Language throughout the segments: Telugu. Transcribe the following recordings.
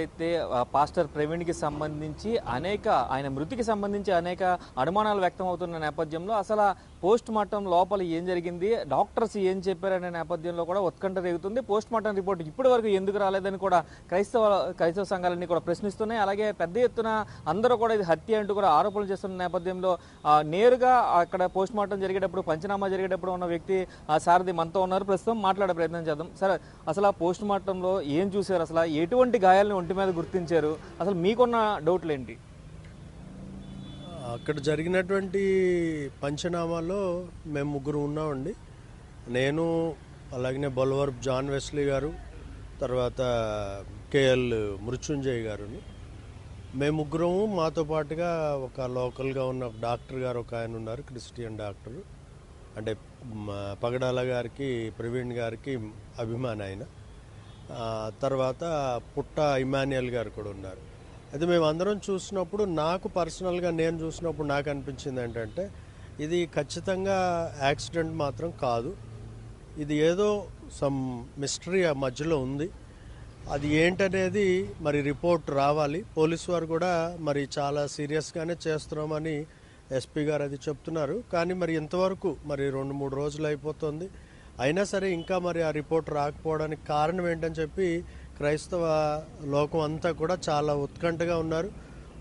అయితే పాస్టర్ ప్రవీణ్కి సంబంధించి ఆయన మృతికి సంబంధించి అనేక అనుమానాలు వ్యక్తం అవుతున్న నేపథ్యంలో అసలు పోస్ట్ మార్టం లోపల ఏం జరిగింది, డాక్టర్స్ ఏం చెప్పారనే నేపథ్యంలో కూడా ఉత్కంఠ రేగుతుంది. పోస్ట్ మార్టం రిపోర్ట్ ఇప్పటి వరకు ఎందుకు రాలేదని కూడా క్రైస్తవ సంఘాలన్నీ కూడా ప్రశ్నిస్తున్నాయి. అలాగే పెద్ద ఎత్తున అందరూ కూడా ఇది హత్య అంటూ కూడా ఆరోపణలు చేస్తున్న నేపథ్యంలో నేరుగా అక్కడ పోస్ట్ మార్టం జరిగేటప్పుడు, పంచనామా జరిగేటప్పుడు ఉన్న వ్యక్తి సారథి మనతో ఉన్నారు. ప్రస్తుతం మాట్లాడే ప్రయత్నం చేద్దాం. సరే, అసలు ఆ పోస్ట్ మార్టంలో ఏం చూశారు, అసలు ఎటువంటి గాయాలను ఒంటి మీద గుర్తించారు, అసలు మీకున్న డౌట్లు ఏంటి? అక్కడ జరిగినటువంటి పంచనామాలో మేము ముగ్గురు ఉన్నామండి. నేను, అలాగనే బొలవరపు జాన్ వెస్లీ గారు, తర్వాత కేఎల్ మృత్యుంజయ్ గారు. మేము ముగ్గురము, మాతో పాటుగా ఒక లోకల్గా ఉన్న డాక్టర్ గారు ఒక ఆయన ఉన్నారు, క్రిస్టియన్ డాక్టరు, అంటే పగడాల గారికి, ప్రవీణ్ గారికి అభిమాని ఆయన. తర్వాత పుట్ట ఇమాన్యుయల్ గారు కూడా ఉన్నారు. అయితే మేము అందరం చూసినప్పుడు, నాకు పర్సనల్గా నేను చూసినప్పుడు నాకు అనిపించింది ఏంటంటే, ఇది ఖచ్చితంగా యాక్సిడెంట్ మాత్రం కాదు, ఇది ఏదో సమ్ మిస్టరీ ఆ మధ్యలో ఉంది. అది ఏంటనేది మరి రిపోర్ట్ రావాలి. పోలీసు వారు కూడా మరి చాలా సీరియస్గానే చేస్తున్నామని ఎస్పీ గారు అది చెప్తున్నారు. కానీ మరి ఇంతవరకు మరి 2-3 రోజులు అయిపోతుంది, అయినా సరే ఇంకా మరి ఆ రిపోర్ట్ రాకపోవడానికి కారణం ఏంటని చెప్పి క్రైస్తవ లోకం అంతా కూడా చాలా ఉత్కంఠగా ఉన్నారు.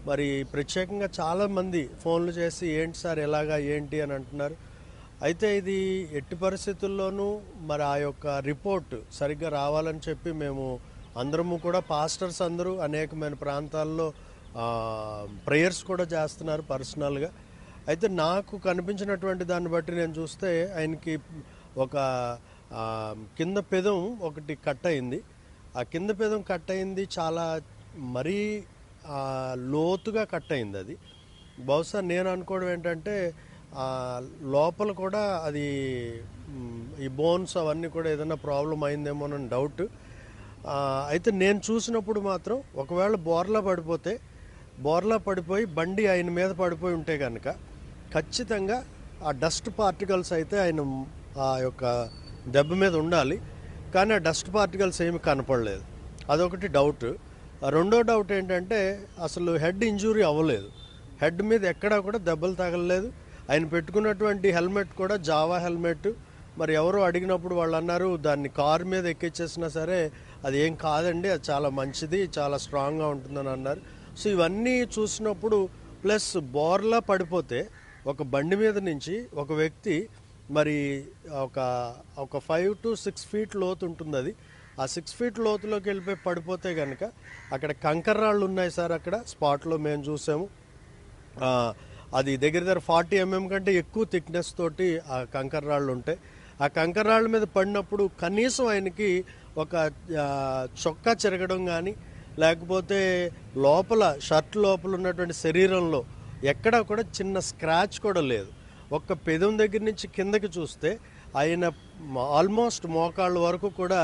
మరి ప్రత్యేకంగా చాలామంది ఫోన్లు చేసి ఏంటి సార్ ఎలాగా ఏంటి అని అంటున్నారు. అయితే ఇది ఎట్టి పరిస్థితుల్లోనూ మరి ఆ యొక్క రిపోర్ట్ సరిగ్గా రావాలని చెప్పి మేము అందరము కూడా, పాస్టర్స్ అందరూ అనేకమైన ప్రాంతాల్లో ప్రేయర్స్ కూడా చేస్తున్నారు పర్సనల్గా. అయితే నాకు కనిపించినటువంటి దాన్ని బట్టి నేను చూస్తే ఆయనకి ఒక కింద పెదం ఒకటి కట్ అయింది. ఆ కింద పెదం కట్ అయింది, చాలా మరీ లోతుగా కట్ అయింది. అది బహుశా నేను అనుకోవడం ఏంటంటే లోపల కూడా అది ఈ బోన్స్ అవన్నీ కూడా ఏదైనా ప్రాబ్లం అయిందేమోనని డౌట్. అయితే నేను చూసినప్పుడు మాత్రం ఒకవేళ బోర్లా పడిపోయి బండి ఆయన మీద పడిపోయి ఉంటే కనుక ఖచ్చితంగా ఆ డస్ట్ పార్టికల్స్ అయితే ఆయన ఆ యొక్క దెబ్బ మీద ఉండాలి. కానీ ఆ డస్ట్ పార్టికల్స్ ఏమి కనపడలేదు, అదొకటి డౌట్. రెండో డౌట్ ఏంటంటే అసలు హెడ్ ఇంజూరీ అవ్వలేదు, హెడ్ మీద ఎక్కడా కూడా దెబ్బలు తగలలేదు. ఆయన పెట్టుకున్నటువంటి హెల్మెట్ కూడా జావా హెల్మెట్. మరి ఎవరో అడిగినప్పుడు వాళ్ళు అన్నారు దాన్ని కారు మీద ఎక్కించేసినా సరే అది ఏం కాదండి, అది చాలా మంచిది, చాలా స్ట్రాంగ్గా ఉంటుందని అన్నారు. సో ఇవన్నీ చూసినప్పుడు, ప్లస్ బోర్లా పడిపోతే ఒక బండి మీద నుంచి ఒక వ్యక్తి మరి ఒక 5 to 6 feet లోతు ఉంటుంది. అది ఆ 6 feet లోతులోకి వెళ్ళిపోయి పడిపోతే కనుక అక్కడ కంకర్రాళ్ళు ఉన్నాయి సార్. అక్కడ స్పాట్లో మేము చూసాము. అది దగ్గర 40 mm కంటే ఎక్కువ థిక్నెస్ తోటి ఆ కంకర్రాళ్ళు ఉంటాయి. ఆ కంకర్రాళ్ళ మీద పడినప్పుడు కనీసం ఆయనకి ఒక చొక్కా చెరగడం కానీ, లేకపోతే లోపల షర్ట్ లోపల ఉన్నటువంటి శరీరంలో ఎక్కడా కూడా చిన్న స్క్రాచ్ కూడా లేదు. ఒక్క పెదం దగ్గర నుంచి కిందకి చూస్తే ఆయన ఆల్మోస్ట్ మోకాళ్ళ వరకు కూడా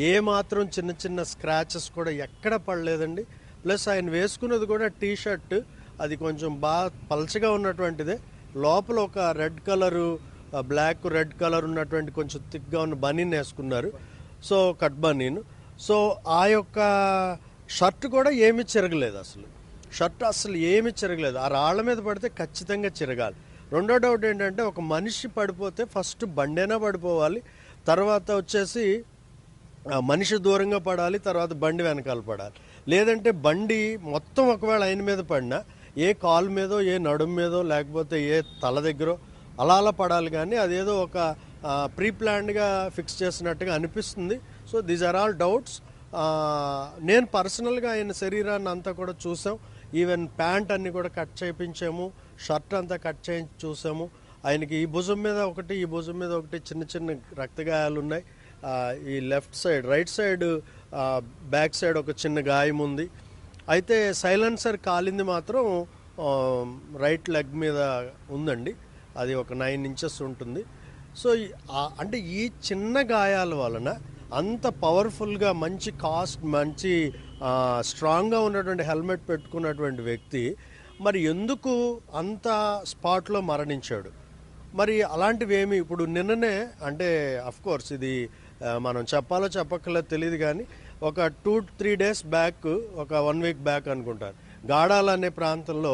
ఏ మాత్రం చిన్న స్క్రాచెస్ కూడా ఎక్కడ పడలేదండి. ప్లస్ ఆయన వేసుకున్నది కూడా టీ షర్ట్, అది కొంచెం బాగా పల్చగా ఉన్నటువంటిదే. లోపల ఒక red colour, black red colour ఉన్నటువంటి కొంచెం థిక్గా ఉన్న బనీన్ వేసుకున్నారు, సో కట్ బనీన్. సో ఆ యొక్క షర్ట్ కూడా ఏమీ చిరగలేదు, అసలు ఏమీ చిరగలేదు. ఆ రాళ్ల మీద పడితే ఖచ్చితంగా చిరగాలి. రెండో డౌట్ ఏంటంటే, ఒక మనిషి పడిపోతే ఫస్ట్ బండైనా పడిపోవాలి, తర్వాత వచ్చేసి మనిషి దూరంగా పడాలి, తర్వాత బండి వెనకాల పడాలి. లేదంటే బండి మొత్తం ఒకవేళ ఆయన మీద పడినా ఏ కాలు మీదో, ఏ నడుము మీదో, లేకపోతే ఏ తల దగ్గర అలా పడాలి. కానీ అదేదో ఒక ప్రీ ప్లాన్డ్గా ఫిక్స్ చేసినట్టుగా అనిపిస్తుంది. So these are all doubts. నేను పర్సనల్గా ఆయన శరీరాన్ని అంతా కూడా చూసాం. ఈవెన్ ప్యాంట్ అన్ని కూడా కట్ చేయించాము, షర్ట్ అంతా కట్ చేయించి చూసాము. ఆయనకి ఈ భుజం మీద ఒకటి, ఈ భుజం మీద ఒకటి చిన్న రక్తగాయాలు ఉన్నాయి. ఈ left side, right side, back side ఒక చిన్న గాయం ఉంది. అయితే సైలెన్సర్ కాలింది మాత్రం రైట్ లెగ్ మీద ఉందండి, అది ఒక 9 inches ఉంటుంది. సో అంటే ఈ చిన్న గాయాల వలన అంత పవర్ఫుల్గా మంచి స్ట్రాంగ్గా ఉన్నటువంటి హెల్మెట్ పెట్టుకున్నటువంటి వ్యక్తి మరి ఎందుకు అంత స్పాట్లో మరణించాడు? మరి అలాంటివి ఏమి ఇప్పుడు నిన్ననే, అంటే అఫ్కోర్స్ ఇది మనం చెప్పాలో చెప్పక్కర్లేదు తెలియదు, కానీ ఒక 2-3 డేస్ బ్యాక్, ఒక 1 వీక్ బ్యాక్ అనుకుంటారు, గాడాల అనే ప్రాంతంలో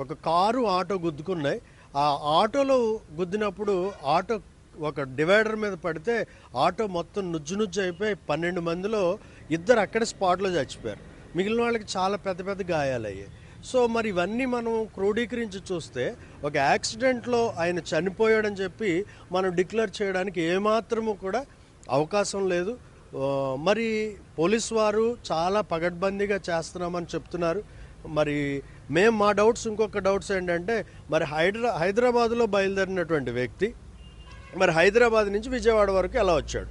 ఒక కారు ఆటో గుద్దుకున్నాయి. ఆ ఆటోలో గుద్దినప్పుడు ఆటో ఒక డివైడర్ మీద పడితే ఆటో మొత్తం నుజ్జు అయిపోయి 12 మందిలో 2 అక్కడే స్పాట్లో చచ్చిపోయారు. మిగిలిన వాళ్ళకి చాలా పెద్ద పెద్ద గాయాలయ్యాయి. సో మరి ఇవన్నీ మనం క్రోడీకరించి చూస్తే ఒక యాక్సిడెంట్లో ఆయన చనిపోయాడని చెప్పి మనం డిక్లేర్ చేయడానికి ఏమాత్రము కూడా అవకాశం లేదు. మరి పోలీస్ వారు చాలా పగడ్బందీగా చేస్తున్నామని చెప్తున్నారు. మరి మేము మా డౌట్స్, ఇంకొక డౌట్స్ ఏంటంటే మరి హైదరాబాద్లో బయలుదేరినటువంటి వ్యక్తి మరి హైదరాబాద్ నుంచి విజయవాడ వరకు ఎలా వచ్చాడు?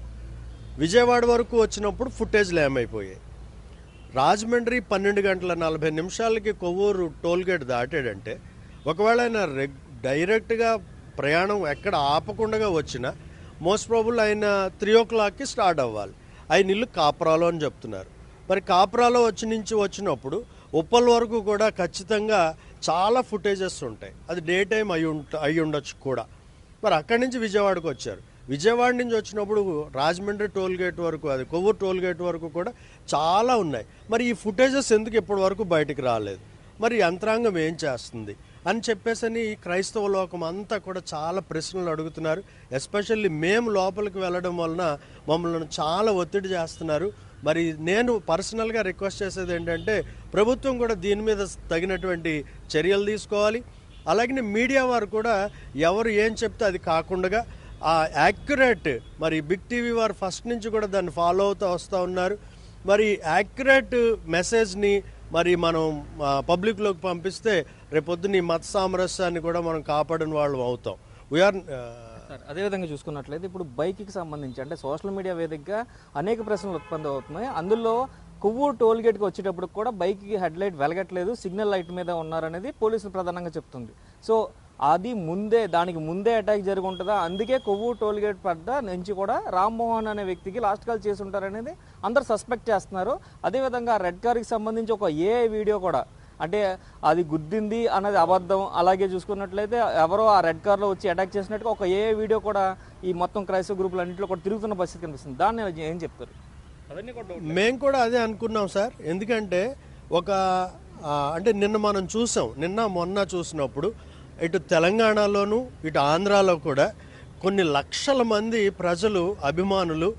విజయవాడ వరకు వచ్చినప్పుడు ఫుటేజ్లు ఏమైపోయాయి? రాజమండ్రి 12 గంటల 40 నిమిషాలకి కొవ్వూరు టోల్గేట్ దాటాడంటే ఒకవేళ ఆయన డైరెక్ట్గా ప్రయాణం ఎక్కడ ఆపకుండా వచ్చినా మోస్ట్ ప్రాబుల్ ఆయన 3 o'clockకి స్టార్ట్ అవ్వాలి. ఆయన ఇల్లు కాపురాలో అని చెప్తున్నారు. మరి కాపురాలో వచ్చినప్పుడు ఉప్పల్ వరకు కూడా ఖచ్చితంగా చాలా ఫుటేజెస్ ఉంటాయి. అది డే టైం అయి ఉండొచ్చు కూడా. మరి అక్కడి నుంచి విజయవాడకు వచ్చారు. విజయవాడ నుంచి వచ్చినప్పుడు రాజమండ్రి టోల్గేట్ వరకు, అది కొవ్వూరు టోల్గేట్ వరకు కూడా చాలా ఉన్నాయి. మరి ఈ ఫుటేజెస్ ఎందుకు ఇప్పటి వరకు బయటికి రాలేదు? మరి యంత్రాంగం ఏం చేస్తుంది అని చెప్పేసి క్రైస్తవ లోకం అంతా కూడా చాలా ప్రశ్నలు అడుగుతున్నారు. ఎస్పెషల్లీ మేము లోపలికి వెళ్ళడం వలన మమ్మల్ని చాలా ఒత్తిడి చేస్తున్నారు. మరి నేను పర్సనల్గా రిక్వెస్ట్ చేసేది ఏంటంటే ప్రభుత్వం కూడా దీని మీద తగినటువంటి చర్యలు తీసుకోవాలి. అలాగే మీడియా వారు కూడా ఎవరు ఏం చెప్తే అది కాకుండా ఆ యాక్యురేట్, మరి బిగ్ టీవీ వారు ఫస్ట్ నుంచి కూడా దాన్ని ఫాలో అవుతూ వస్తూ ఉన్నారు. మరి యాక్యురేట్ మెసేజ్ని మరి మనం పబ్లిక్లోకి పంపిస్తే రేపొద్దున ఈ మత సామరస్యాన్ని కూడా మనం కాపాడిన వాళ్ళు అవుతాం. వీఆర్ అదేవిధంగా చూసుకున్నట్లయితే ఇప్పుడు బైక్కి సంబంధించి అంటే సోషల్ మీడియా వేదికగా అనేక ప్రశ్నలు ఉత్పత్తి అవుతున్నాయి. అందులో కొవ్వూరు టోల్గేట్కి వచ్చేటప్పుడు కూడా బైక్కి హెడ్ లైట్ వెలగట్లేదు, సిగ్నల్ లైట్ మీద ఉన్నారనేది పోలీసులు ప్రధానంగా చెప్తుంది. సో అది దానికి ముందే అటాక్ జరిగి ఉంటుందా? అందుకే కొవ్వూరు టోల్గేట్ పడ్డ నుంచి కూడా రామ్మోహన్ అనే వ్యక్తికి లాస్ట్ కాల్ చేసి ఉంటారనేది అందరు సస్పెక్ట్ చేస్తున్నారు. అదేవిధంగా రెడ్ కార్కి సంబంధించి ఒక ఏఐ వీడియో కూడా, అంటే అది గుద్దింది అన్నది అబద్ధం. అలాగే చూసుకున్నట్లయితే ఎవరో ఆ రెడ్ కార్లో వచ్చి అటాక్ చేసినట్టుగా ఒక ఏఐ వీడియో కూడా ఈ మొత్తం క్రైస్తవ గ్రూపులు అన్నింటిలో కూడా తిరుగుతున్న పరిస్థితి కనిపిస్తుంది. దాన్ని ఏం చెప్తారు? మేము కూడా అదే అనుకున్నాం సార్. ఎందుకంటే అంటే నిన్న మనం చూసాం, మొన్న చూసినప్పుడు ఇటు తెలంగాణలోను ఇటు ఆంధ్రాలో కూడా కొన్ని లక్షల మంది ప్రజలు, అభిమానులు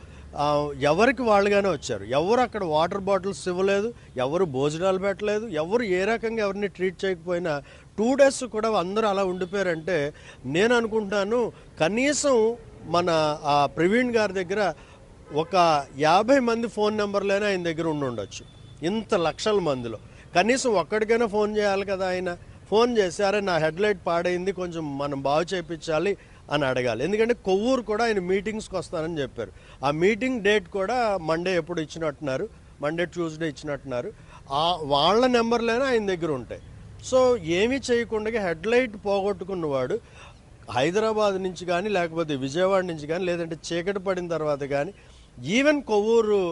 ఎవరికి వాళ్ళుగానే వచ్చారు. ఎవరు అక్కడ వాటర్ బాటిల్స్ ఇవ్వలేదు, ఎవరు భోజనాలు పెట్టలేదు, ఎవరు ఏ రకంగా ఎవరిని ట్రీట్ చేయకపోయినా 2 days కూడా అందరూ అలా ఉండిపోయారంటే నేను అనుకుంటాను కనీసం మన ప్రవీణ్ గారి దగ్గర ఒక 50 మంది ఫోన్ నెంబర్లైనా ఆయన దగ్గర ఉండొచ్చు. ఇంత లక్షల మందిలో కనీసం ఒక్కడికైనా ఫోన్ చేయాలి కదా. ఆయన ఫోన్ చేసి అరే నా హెడ్ లైట్ పాడైంది, కొంచెం మనం బాగు చేయించాలి అని అడగాలి. ఎందుకంటే కొవ్వూరు కూడా ఆయన మీటింగ్స్కి వస్తానని చెప్పారు. ఆ మీటింగ్ డేట్ కూడా మండే ఎప్పుడు ఇచ్చినట్టున్నారు, మండే ట్యూస్డే ఇచ్చినట్టున్నారు. వాళ్ళ నెంబర్లైనా ఆయన దగ్గర ఉంటాయి. సో ఏమీ చేయకుండా హెడ్ లైట్ పోగొట్టుకున్నవాడు హైదరాబాద్ నుంచి కానీ లేకపోతే విజయవాడ నుంచి కానీ లేదంటే చీకటి పడిన తర్వాత కానీ ఈవెన్ కొవ్వూరు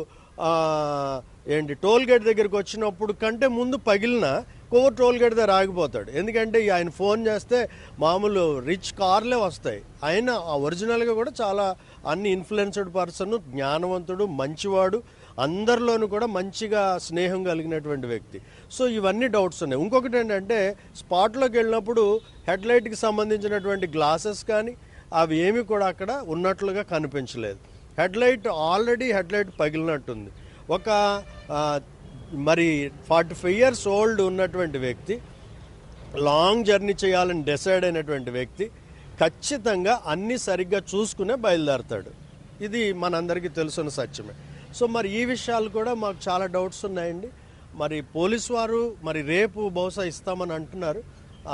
టోల్గేట్ దగ్గరికి వచ్చినప్పుడు కంటే ముందు పగిలిన కొవ్వూరు టోల్గేట్ దగ్గర ఆగిపోతాడు. ఎందుకంటే ఆయన ఫోన్ చేస్తే మామూలు రిచ్ కార్లే వస్తాయి. ఆయన ఒరిజినల్గా కూడా చాలా అన్ని ఇన్ఫ్లుయెన్స్డ్ పర్సన్, జ్ఞానవంతుడు, మంచివాడు, అందరిలోనూ కూడా మంచిగా స్నేహం కలిగినటువంటి వ్యక్తి. సో ఇవన్నీ డౌట్స్ ఉన్నాయి. ఇంకొకటి ఏంటంటే స్పాట్లోకి వెళ్ళినప్పుడు హెడ్ లైట్కి సంబంధించినటువంటి గ్లాసెస్ కానీ అవి ఏమి కూడా అక్కడ ఉన్నట్లుగా కనిపించలేదు. హెడ్ లైట్ పగిలినట్టుంది. ఒక మరి 45 years ఓల్డ్ ఉన్నటువంటి వ్యక్తి, లాంగ్ జర్నీ చేయాలని డిసైడ్ అయినటువంటి వ్యక్తి ఖచ్చితంగా అన్నీ సరిగ్గా చూసుకునే బయలుదేరతాడు. ఇది మనందరికీ తెలుసున్న సత్యమే. సో మరి ఈ విషయాలు కూడా మాకు చాలా డౌట్స్ ఉన్నాయండి. మరి పోలీసు వారు మరి రేపు బహుశా ఇస్తామని అంటున్నారు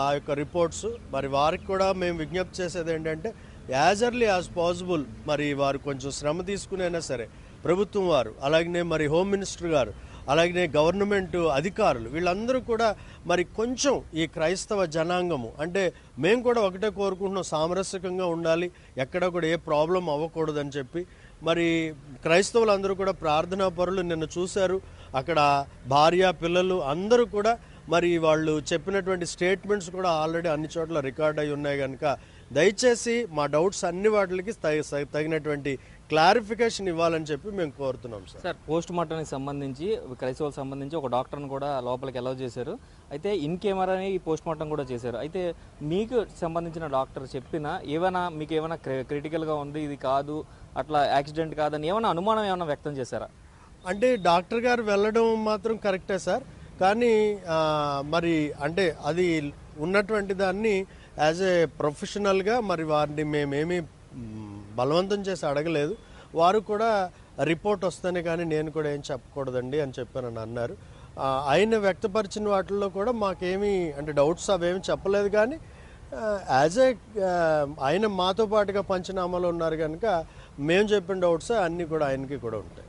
ఆ యొక్క రిపోర్ట్స్. మరి వారికి కూడా మేము విజ్ఞప్తి చేసేది ఏంటంటే యాజ్ ఎర్లీ యాజ్ పాసిబుల్ మరి వారు కొంచెం శ్రమ తీసుకునైనా సరే ప్రభుత్వం వారు, అలాగనే మరి హోమ్ మినిస్టర్ గారు, అలాగనే గవర్నమెంట్ అధికారులు వీళ్ళందరూ కూడా మరి కొంచెం ఈ క్రైస్తవ జనాంగము అంటే మేము కూడా ఒకటే కోరుకుంటున్నాం, సామరస్యకంగా ఉండాలి, ఎక్కడ కూడా ఏ ప్రాబ్లం అవ్వకూడదని చెప్పి. మరి క్రైస్తవులందరూ కూడా ప్రార్థనా పరులు. నిన్న చూశారు అక్కడ భార్య పిల్లలు అందరూ కూడా మరి వాళ్ళు చెప్పినటువంటి స్టేట్మెంట్స్ కూడా ఆల్రెడీ అన్ని చోట్ల రికార్డ్ అయి ఉన్నాయి కనుక దయచేసి మా డౌట్స్ అన్ని వాటికి తగినటువంటి క్లారిఫికేషన్ ఇవ్వాలని చెప్పి మేము కోరుతున్నాం సార్. సార్ పోస్ట్ మార్టంకి సంబంధించి క్రైస్తవులకు సంబంధించి ఒక డాక్టర్ని కూడా లోపలికి అలౌ చేశారు. అయితే ఇన్ కెమెరాని పోస్ట్ మార్టం కూడా చేశారు. అయితే మీకు సంబంధించిన డాక్టర్ చెప్పినా మీకు ఏమైనా క్రిటికల్గా ఉంది, ఇది కాదు, అట్లా యాక్సిడెంట్ కాదని ఏమైనా అనుమానం ఏమైనా వ్యక్తం చేశారా? అంటే డాక్టర్ గారు వెళ్ళడం మాత్రం కరెక్టే సార్, కానీ మరి అంటే అది ఉన్నటువంటి దాన్ని యాజ్ ఏ ప్రొఫెషనల్గా మరి వారిని మేమేమి బలవంతం చేసి అడగలేదు. వారు కూడా రిపోర్ట్ వస్తేనే కానీ నేను కూడా ఏం చెప్పకూడదండి అని చెప్పానని అన్నారు. ఆయన వ్యక్తపరిచిన వాటిల్లో కూడా మాకేమీ అంటే డౌట్స్ అవేమి చెప్పలేదు, కానీ యాజ్ ఏ ఆయన మాతో పాటుగా పంచనామాలో ఉన్నారు కనుక మేము చెప్పిన డౌట్స్ అన్నీ కూడా ఆయనకి కూడా ఉంటాయి.